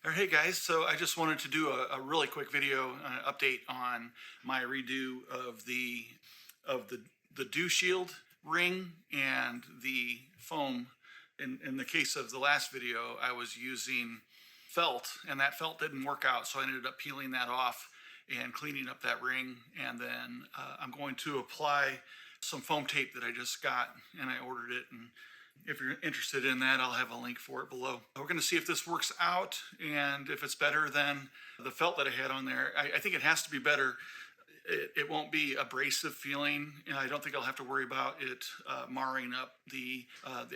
Hey guys, so I just wanted to do a really quick video update on my redo of the dew shield ring and the foam. In the case of the last video, I was using felt, and that felt didn't work out, so I ended up peeling that off and cleaning up that ring. And then I'm going to apply some foam tape that I just got, and I ordered it. And if you're interested in that, I'll have a link for it below. We're going to see if this works out, and if it's better than the felt that I had on there. I think it has to be better. It won't be abrasive feeling, and I don't think I'll have to worry about it marring up the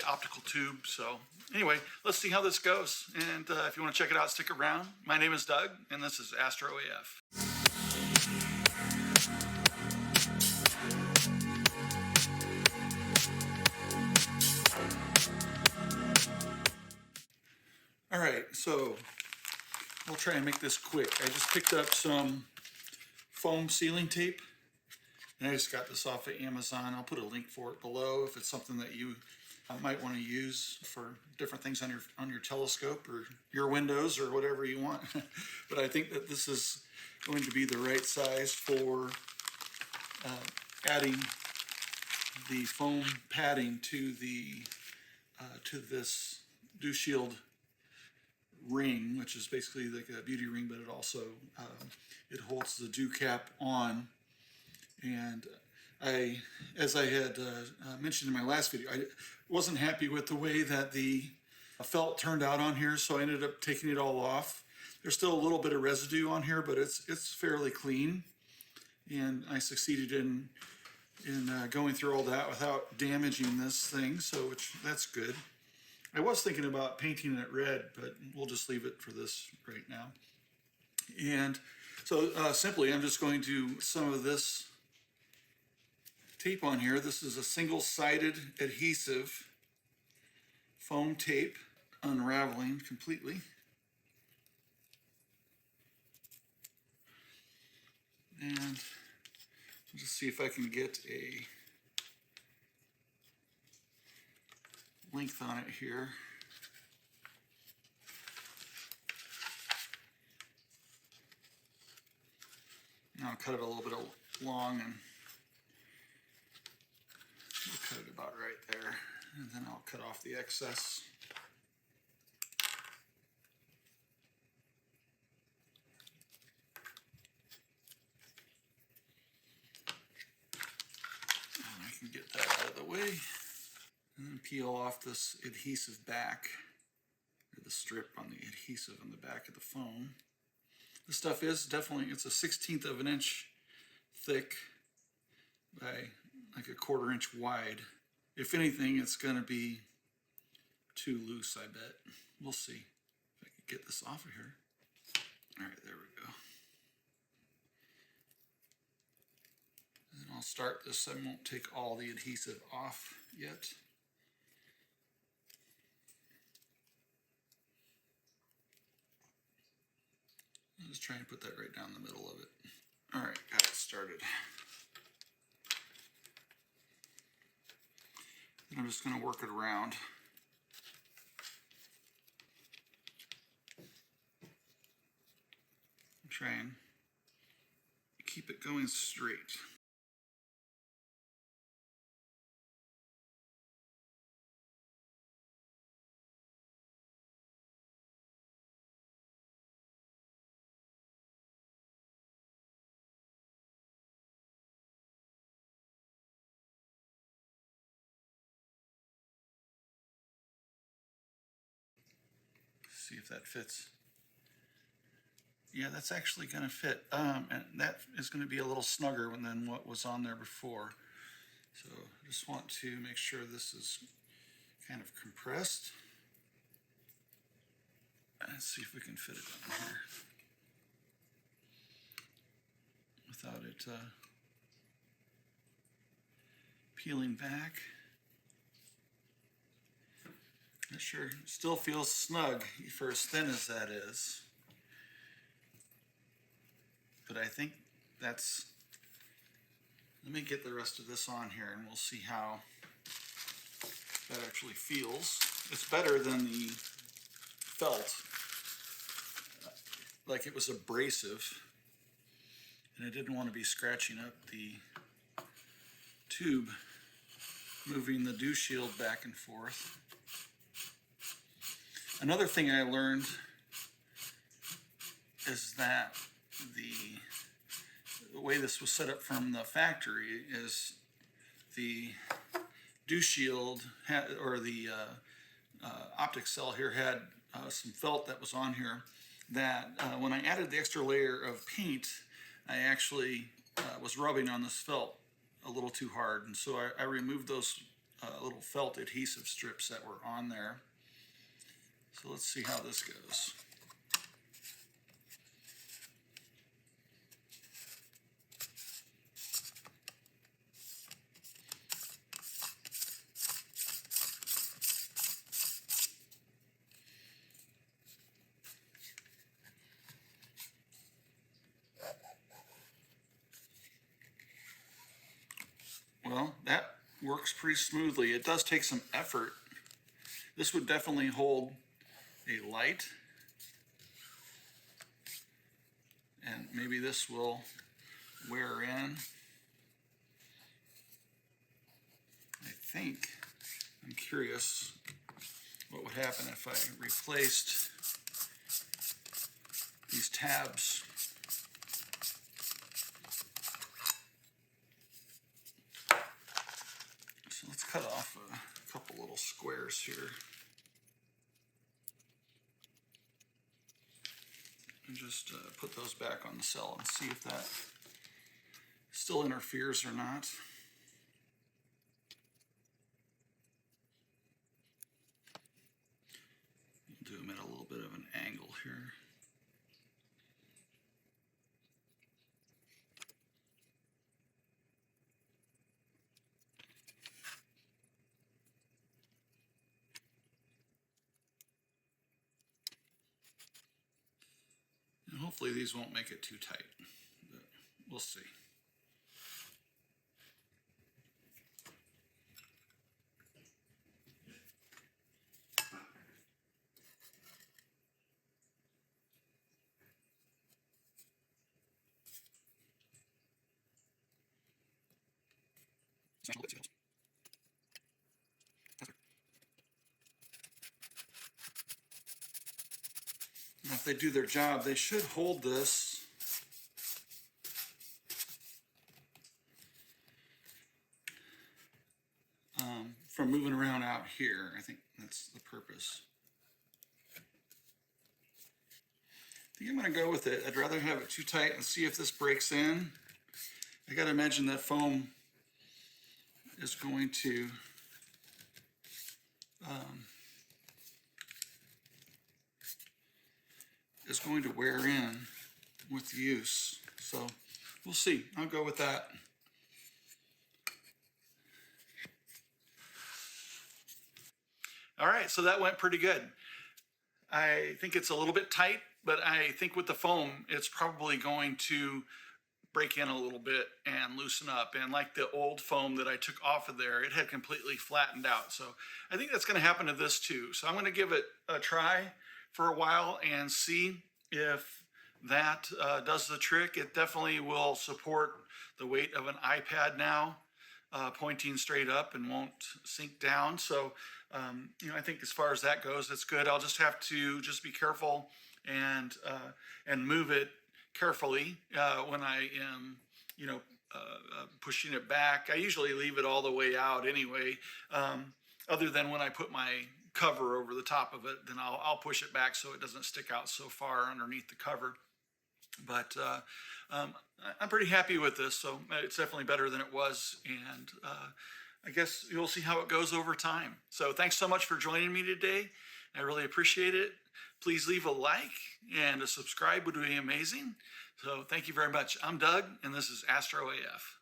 optical tube. So anyway, let's see how this goes. And if you want to check it out, stick around. My name is Doug, and this is AstroAF. All right, so we'll try and make this quick. I just picked up some foam sealing tape, and I just got this off of Amazon. I'll put a link for it below if it's something that you might want to use for different things on your telescope or your windows or whatever you want. But I think that this is going to be the right size for adding the foam padding to this dew shield ring, which is basically like a beauty ring, but it also it holds the dew cap on. And as I had mentioned in my last video, I wasn't happy with the way that the felt turned out on here, so I ended up taking it all off. There's still a little bit of residue on here, but it's fairly clean, and I succeeded in going through all that without damaging this thing, so that's good. I was thinking about painting it red, but we'll just leave it for this right now. And so simply, I'm just going to some of this tape on here. This is a single-sided adhesive foam tape, unraveling completely. And I'll just see if I can get a length on it here. Now I'll cut it a little bit long, and we'll cut it about right there, and then I'll cut off the excess. And I can get that out of the way. And then peel off this adhesive back, or the strip on the adhesive on the back of the foam. This stuff is definitely, it's a 1/16 of an inch thick by like a 1/4 inch wide. If anything, it's going to be too loose, I bet. We'll see if I can get this off of here. All right, there we go. And then I'll start this. I won't take all the adhesive off yet. I'll just try and put that right down the middle of it. All right, got it started. And I'm just going to work it around. Try and keep it going straight. See if that fits. Yeah, that's actually going to fit, and that is going to be a little snugger than what was on there before. So I just want to make sure this is kind of compressed. Let's see if we can fit it on here without it peeling back. Not sure, still feels snug for as thin as that is. But I think that's, let me get the rest of this on here and we'll see how that actually feels. It's better than the felt. like it was abrasive, and I didn't want to be scratching up the tube, moving the dew shield back and forth. Another thing I learned is that the way this was set up from the factory is the dew shield had, or the optic cell here had some felt that was on here that when I added the extra layer of paint, I actually was rubbing on this felt a little too hard, and so I removed those little felt adhesive strips that were on there. So let's see how this goes. Well, that works pretty smoothly. It does take some effort. This would definitely hold a light, and maybe this will wear in. I think, I'm curious what would happen if I replaced these tabs. So let's cut off a couple little squares here. And just put those back on the cell and see if that still interferes or not. Do them at a little bit of an angle here. And hopefully these won't make it too tight, but we'll see. Now, if they do their job, they should hold this from moving around out here. I think that's the purpose. I think I'm going to go with it. I'd rather have it too tight and see if this breaks in. I got to imagine that foam is going to wear in with use. So we'll see. I'll go with that. All right, so that went pretty good. I think it's a little bit tight, but I think with the foam, it's probably going to break in a little bit and loosen up. And like the old foam that I took off of there, it had completely flattened out. So I think that's going to happen to this too. So I'm going to give it a try for a while and see if that does the trick. It definitely will support the weight of an iPad now, pointing straight up and won't sink down. So, you know, I think as far as that goes, it's good. I'll just have to just be careful and move it carefully when I am, you know, pushing it back. I usually leave it all the way out anyway, other than when I put my cover over the top of it, then I'll push it back so it doesn't stick out so far underneath the cover. But I'm pretty happy with this, so it's definitely better than it was, and I guess you'll see how it goes over time. So thanks so much for joining me today. I really appreciate it. Please leave a like and a subscribe would be amazing. So thank you very much. I'm Doug, and this is AstroAF.